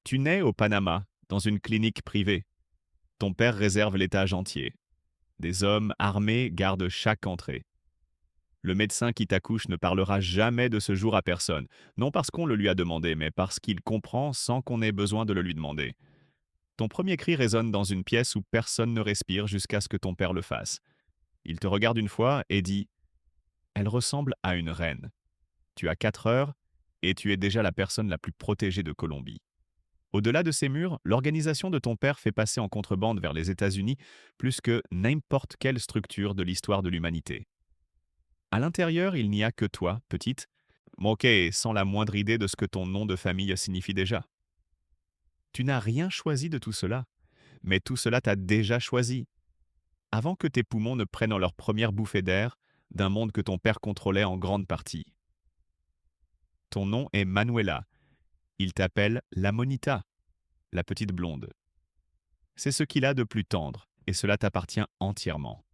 Tu nais au Panama, dans une clinique privée. Ton père réserve l'étage entier. Des hommes armés gardent chaque entrée. Le médecin qui t'accouche ne parlera jamais de ce jour à personne, non parce qu'on le lui a demandé, mais parce qu'il comprend sans qu'on ait besoin de le lui demander. Ton premier cri résonne dans une pièce où personne ne respire jusqu'à ce que ton père le fasse. Il te regarde une fois et dit ⁇ Elle ressemble à une reine. Tu as 4 heures et tu es déjà la personne la plus protégée de Colombie. Au-delà de ces murs, l'organisation de ton père fait passer en contrebande vers les États-Unis plus que n'importe quelle structure de l'histoire de l'humanité. À l'intérieur, il n'y a que toi, petite, ok, sans la moindre idée de ce que ton nom de famille signifie déjà. Tu n'as rien choisi de tout cela, mais tout cela t'a déjà choisi, avant que tes poumons ne prennent leur première bouffée d'air d'un monde que ton père contrôlait en grande partie. Ton nom est Manuela. Il t'appelle la Monita, la petite blonde. C'est ce qu'il a de plus tendre, et cela t'appartient entièrement.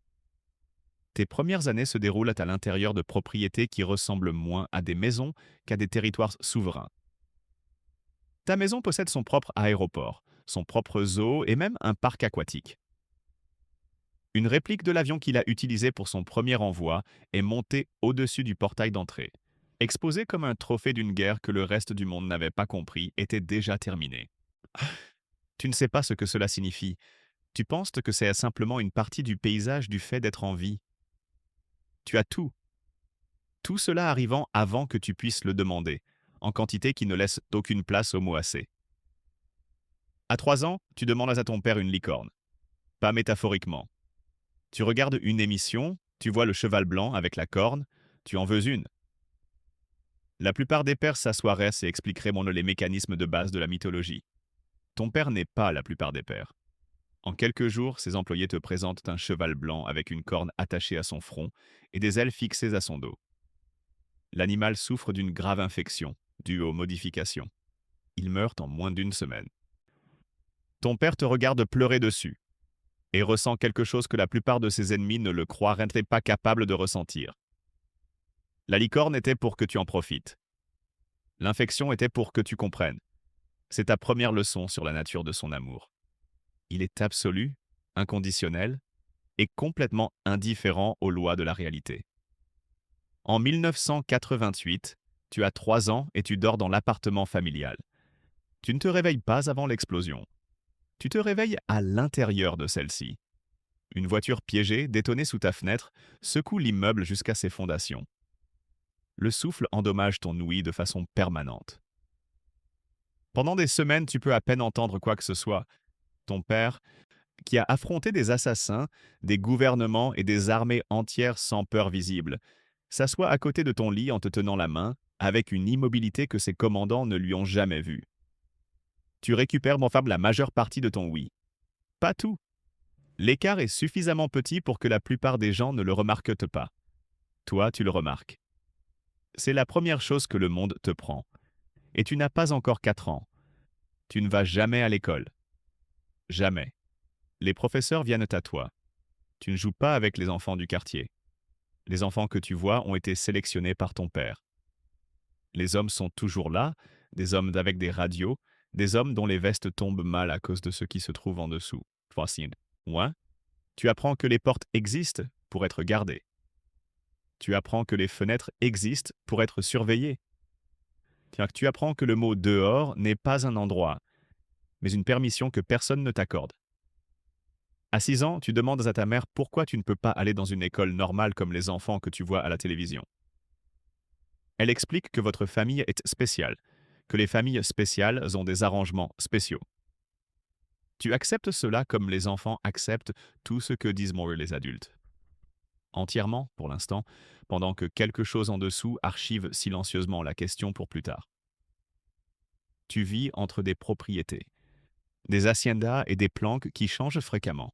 Tes premières années se déroulent à l'intérieur de propriétés qui ressemblent moins à des maisons qu'à des territoires souverains. Ta maison possède son propre aéroport, son propre zoo et même un parc aquatique. Une réplique de l'avion qu'il a utilisé pour son premier envoi est montée au-dessus du portail d'entrée. Exposé comme un trophée d'une guerre que le reste du monde n'avait pas compris, était déjà terminée. Tu ne sais pas ce que cela signifie. Tu penses que c'est simplement une partie du paysage du fait d'être en vie. Tu as tout. Tout cela arrivant avant que tu puisses le demander, en quantité qui ne laisse aucune place au mot assez. À 3 ans, tu demandes à ton père une licorne. Pas métaphoriquement. Tu regardes une émission, tu vois le cheval blanc avec la corne, tu en veux une. La plupart des pères s'assoiraient et expliqueraient les mécanismes de base de la mythologie. Ton père n'est pas la plupart des pères. En quelques jours, ses employés te présentent un cheval blanc avec une corne attachée à son front et des ailes fixées à son dos. L'animal souffre d'une grave infection, due aux modifications. Il meurt en moins d'une semaine. Ton père te regarde pleurer dessus et ressent quelque chose que la plupart de ses ennemis ne le croiraient pas capable de ressentir. La licorne était pour que tu en profites. L'infection était pour que tu comprennes. C'est ta première leçon sur la nature de son amour. Il est absolu, inconditionnel et complètement indifférent aux lois de la réalité. En 1988, tu as 3 ans et tu dors dans l'appartement familial. Tu ne te réveilles pas avant l'explosion. Tu te réveilles à l'intérieur de celle-ci. Une voiture piégée, détonnée sous ta fenêtre, secoue l'immeuble jusqu'à ses fondations. Le souffle endommage ton ouïe de façon permanente. Pendant des semaines, tu peux à peine entendre quoi que ce soit. Ton père, qui a affronté des assassins, des gouvernements et des armées entières sans peur visible, s'assoit à côté de ton lit en te tenant la main, avec une immobilité que ses commandants ne lui ont jamais vue. Tu récupères la majeure partie de ton oui. Pas tout. L'écart est suffisamment petit pour que la plupart des gens ne le remarquent pas. Toi, tu le remarques. C'est la première chose que le monde te prend. Et tu n'as pas encore 4 ans. Tu ne vas jamais à l'école. Jamais. Les professeurs viennent à toi. Tu ne joues pas avec les enfants du quartier. Les enfants que tu vois ont été sélectionnés par ton père. Les hommes sont toujours là, des hommes avec des radios, des hommes dont les vestes tombent mal à cause de ce qui se trouve en dessous. Voici. Ouais. Tu apprends que les portes existent pour être gardées. Tu apprends que les fenêtres existent pour être surveillées. Tu apprends que le mot dehors n'est pas un endroit, mais une permission que personne ne t'accorde. À 6 ans, tu demandes à ta mère pourquoi tu ne peux pas aller dans une école normale comme les enfants que tu vois à la télévision. Elle explique que votre famille est spéciale, que les familles spéciales ont des arrangements spéciaux. Tu acceptes cela comme les enfants acceptent tout ce que disent les adultes. Entièrement, pour l'instant, pendant que quelque chose en dessous archive silencieusement la question pour plus tard. Tu vis entre des propriétés, des haciendas et des planques qui changent fréquemment.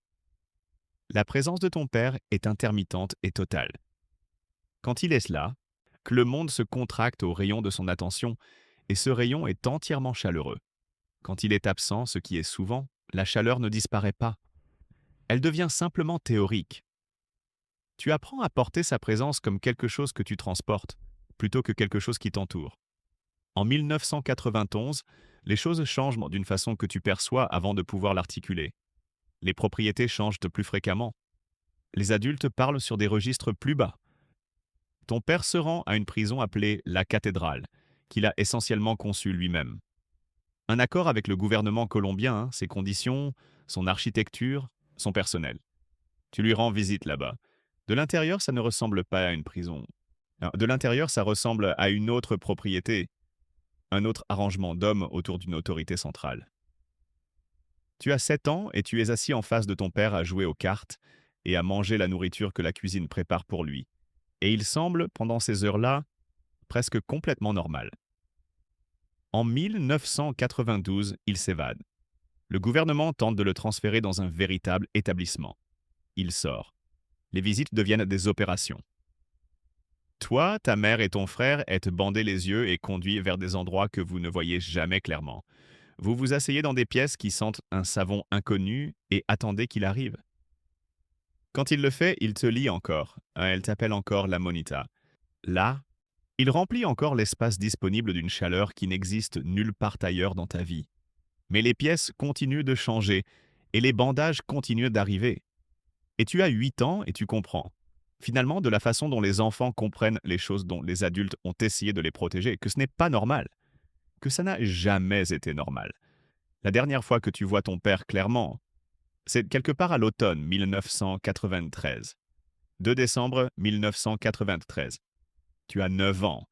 La présence de ton père est intermittente et totale. Quand il est là, que le monde se contracte au rayon de son attention, et ce rayon est entièrement chaleureux. Quand il est absent, ce qui est souvent, la chaleur ne disparaît pas. Elle devient simplement théorique. Tu apprends à porter sa présence comme quelque chose que tu transportes, plutôt que quelque chose qui t'entoure. En 1991, Les choses changent d'une façon que tu perçois avant de pouvoir l'articuler. Les propriétés changent plus fréquemment. Les adultes parlent sur des registres plus bas. Ton père se rend à une prison appelée la cathédrale, qu'il a essentiellement conçue lui-même. Un accord avec le gouvernement colombien, ses conditions, son architecture, son personnel. Tu lui rends visite là-bas. De l'intérieur, ça ne ressemble pas à une prison. Alors, de l'intérieur, ça ressemble à une autre propriété, un autre arrangement d'hommes autour d'une autorité centrale. Tu as 7 ans et tu es assis en face de ton père à jouer aux cartes et à manger la nourriture que la cuisine prépare pour lui. Et il semble, pendant ces heures-là, presque complètement normal. En 1992, il s'évade. Le gouvernement tente de le transférer dans un véritable établissement. Il sort. Les visites deviennent des opérations. Toi, ta mère et ton frère êtes bandés les yeux et conduits vers des endroits que vous ne voyez jamais clairement. Vous vous asseyez dans des pièces qui sentent un savon inconnu et attendez qu'il arrive. Quand il le fait, il te lit encore. Elle t'appelle encore la Monita. Là, il remplit encore l'espace disponible d'une chaleur qui n'existe nulle part ailleurs dans ta vie. Mais les pièces continuent de changer et les bandages continuent d'arriver. Et tu as 8 ans et tu comprends. Finalement, de la façon dont les enfants comprennent les choses dont les adultes ont essayé de les protéger, que ce n'est pas normal, que ça n'a jamais été normal. La dernière fois que tu vois ton père clairement, c'est quelque part à l'automne 1993. 2 décembre 1993. Tu as 9 ans.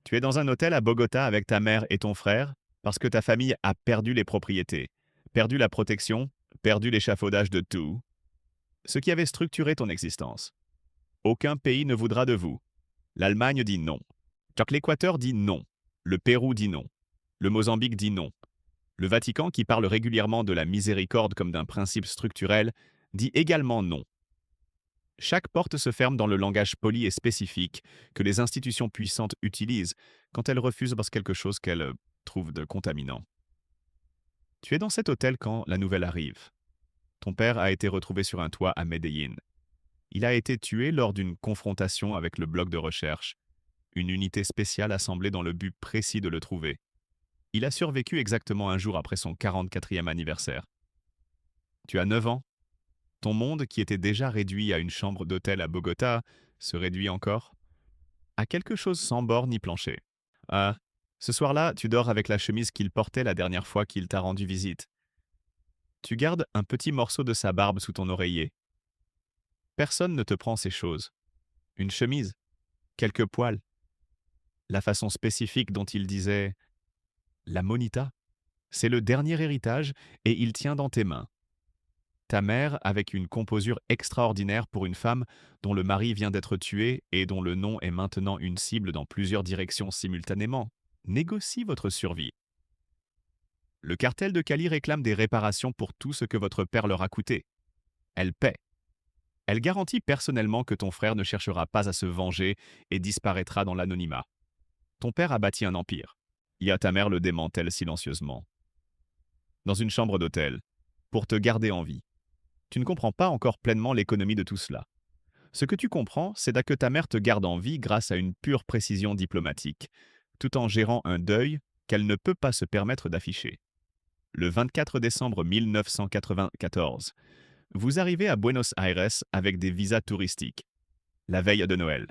Tu es dans un hôtel à Bogota avec ta mère et ton frère parce que ta famille a perdu les propriétés, perdu la protection, perdu l'échafaudage de tout, ce qui avait structuré ton existence. Aucun pays ne voudra de vous. L'Allemagne dit non. L'Équateur dit non. Le Pérou dit non. Le Mozambique dit non. Le Vatican, qui parle régulièrement de la miséricorde comme d'un principe structurel, dit également non. Chaque porte se ferme dans le langage poli et spécifique que les institutions puissantes utilisent quand elles refusent parce quelque chose qu'elles trouvent de contaminant. Tu es dans cet hôtel quand la nouvelle arrive. Ton père a été retrouvé sur un toit à Medellín. Il a été tué lors d'une confrontation avec le bloc de recherche, une unité spéciale assemblée dans le but précis de le trouver. Il a survécu exactement un jour après son 44e anniversaire. Tu as 9 ans. Ton monde, qui était déjà réduit à une chambre d'hôtel à Bogota, se réduit encore à quelque chose sans bord ni plancher. Ah, ce soir-là, tu dors avec la chemise qu'il portait la dernière fois qu'il t'a rendu visite. Tu gardes un petit morceau de sa barbe sous ton oreiller. Personne ne te prend ces choses. Une chemise, quelques poils, la façon spécifique dont il disait « la monita ». C'est le dernier héritage et il tient dans tes mains. Ta mère, avec une composure extraordinaire pour une femme dont le mari vient d'être tué et dont le nom est maintenant une cible dans plusieurs directions simultanément, négocie votre survie. Le cartel de Cali réclame des réparations pour tout ce que votre père leur a coûté. Elle paie. Elle garantit personnellement que ton frère ne cherchera pas à se venger et disparaîtra dans l'anonymat. Ton père a bâti un empire. Ta mère le démantèle silencieusement. Dans une chambre d'hôtel, pour te garder en vie. Tu ne comprends pas encore pleinement l'économie de tout cela. Ce que tu comprends, c'est que ta mère te garde en vie grâce à une pure précision diplomatique, tout en gérant un deuil qu'elle ne peut pas se permettre d'afficher. Le 24 décembre 1994, vous arrivez à Buenos Aires avec des visas touristiques. La veille de Noël.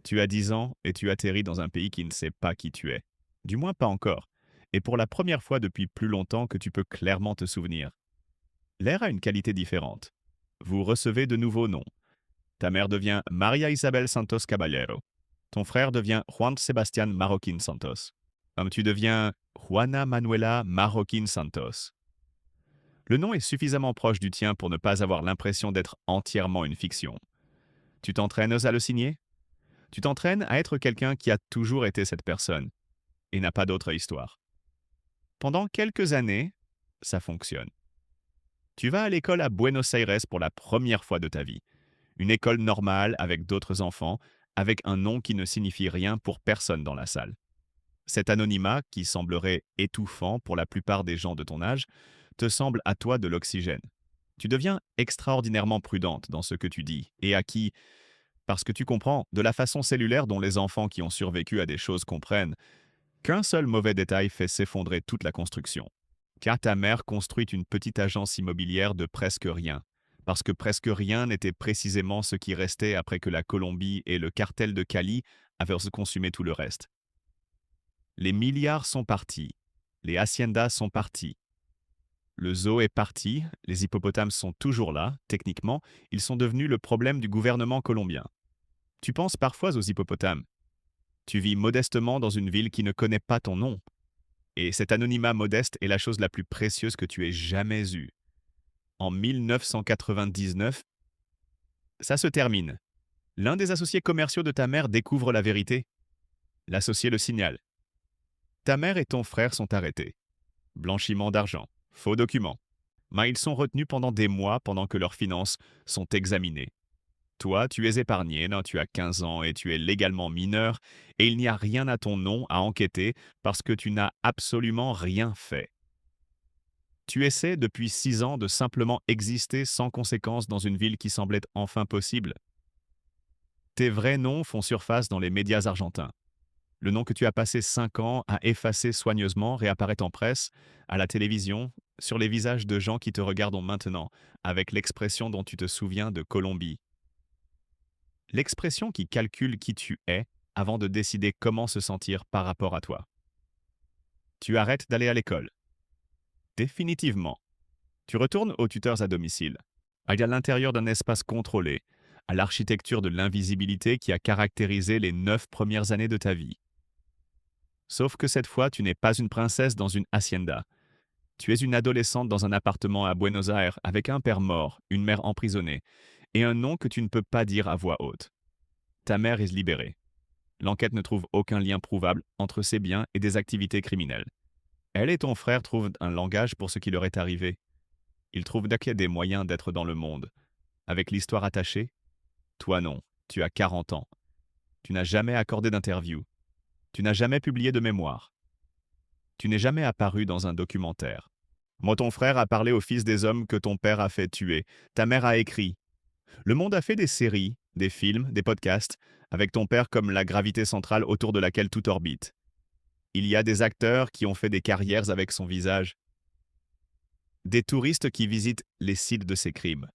Tu as 10 ans et tu atterris dans un pays qui ne sait pas qui tu es. Du moins pas encore. Et pour la première fois depuis plus longtemps que tu peux clairement te souvenir. L'air a une qualité différente. Vous recevez de nouveaux noms. Ta mère devient Maria Isabel Santos Caballero. Ton frère devient Juan Sebastián Marroquín Santos. Tu deviens Juana Manuela Marroquín Santos. Le nom est suffisamment proche du tien pour ne pas avoir l'impression d'être entièrement une fiction. Tu t'entraînes à le signer? Tu t'entraînes à être quelqu'un qui a toujours été cette personne et n'a pas d'autre histoire. Pendant quelques années, ça fonctionne. Tu vas à l'école à Buenos Aires pour la première fois de ta vie. Une école normale avec d'autres enfants, avec un nom qui ne signifie rien pour personne dans la salle. Cet anonymat, qui semblerait étouffant pour la plupart des gens de ton âge, te semble à toi de l'oxygène. Tu deviens extraordinairement prudente dans ce que tu dis et à qui, parce que tu comprends, de la façon cellulaire dont les enfants qui ont survécu à des choses comprennent, Qu'un seul mauvais détail fait s'effondrer toute la construction. Car ta mère construit une petite agence immobilière de presque rien. Parce que presque rien n'était précisément ce qui restait après que la Colombie et le cartel de Cali avaient consumé tout le reste. Les milliards sont partis. Les haciendas sont partis. Le zoo est parti, les hippopotames sont toujours là, techniquement, ils sont devenus le problème du gouvernement colombien. Tu penses parfois aux hippopotames. Tu vis modestement dans une ville qui ne connaît pas ton nom. Et cet anonymat modeste est la chose la plus précieuse que tu aies jamais eue. En 1999, ça se termine. L'un des associés commerciaux de ta mère découvre la vérité. L'associé le signale. Ta mère et ton frère sont arrêtés. Blanchiment d'argent, faux documents. Mais ils sont retenus pendant des mois pendant que leurs finances sont examinées. Toi, tu es épargné, non, tu as 15 ans et tu es légalement mineur, et il n'y a rien à ton nom à enquêter parce que tu n'as absolument rien fait. Tu essaies depuis 6 ans de simplement exister sans conséquence dans une ville qui semblait enfin possible. Tes vrais noms font surface dans les médias argentins. Le nom que tu as passé 5 ans à effacer soigneusement réapparaît en presse, à la télévision, sur les visages de gens qui te regardent maintenant, avec l'expression dont tu te souviens de Colombie. L'expression qui calcule qui tu es avant de décider comment se sentir par rapport à toi. Tu arrêtes d'aller à l'école. Définitivement. Tu retournes aux tuteurs à domicile, à l'intérieur d'un espace contrôlé, à l'architecture de l'invisibilité qui a caractérisé les 9 premières années de ta vie. Sauf que cette fois, tu n'es pas une princesse dans une hacienda. Tu es une adolescente dans un appartement à Buenos Aires avec un père mort, une mère emprisonnée, et un nom que tu ne peux pas dire à voix haute. Ta mère est libérée. L'enquête ne trouve aucun lien prouvable entre ses biens et des activités criminelles. Elle et ton frère trouvent un langage pour ce qui leur est arrivé. Ils trouvent des moyens d'être dans le monde. Avec l'histoire attachée, toi non, tu as 40 ans. Tu n'as jamais accordé d'interview. Tu n'as jamais publié de mémoire. Tu n'es jamais apparu dans un documentaire. Moi, ton frère a parlé au fils des hommes que ton père a fait tuer. Ta mère a écrit. Le monde a fait des séries, des films, des podcasts, avec ton père comme la gravité centrale autour de laquelle tout orbite. Il y a des acteurs qui ont fait des carrières avec son visage. Des touristes qui visitent les sites de ses crimes.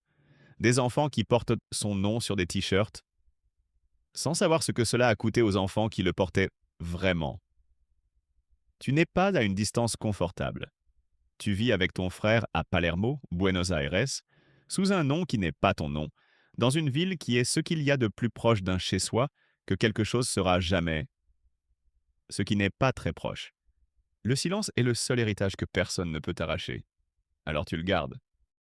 Des enfants qui portent son nom sur des t-shirts, sans savoir ce que cela a coûté aux enfants qui le portaient vraiment. Tu n'es pas à une distance confortable. Tu vis avec ton frère à Palermo, Buenos Aires, sous un nom qui n'est pas ton nom, dans une ville qui est ce qu'il y a de plus proche d'un chez-soi que quelque chose sera jamais, ce qui n'est pas très proche. Le silence est le seul héritage que personne ne peut t'arracher. Alors tu le gardes.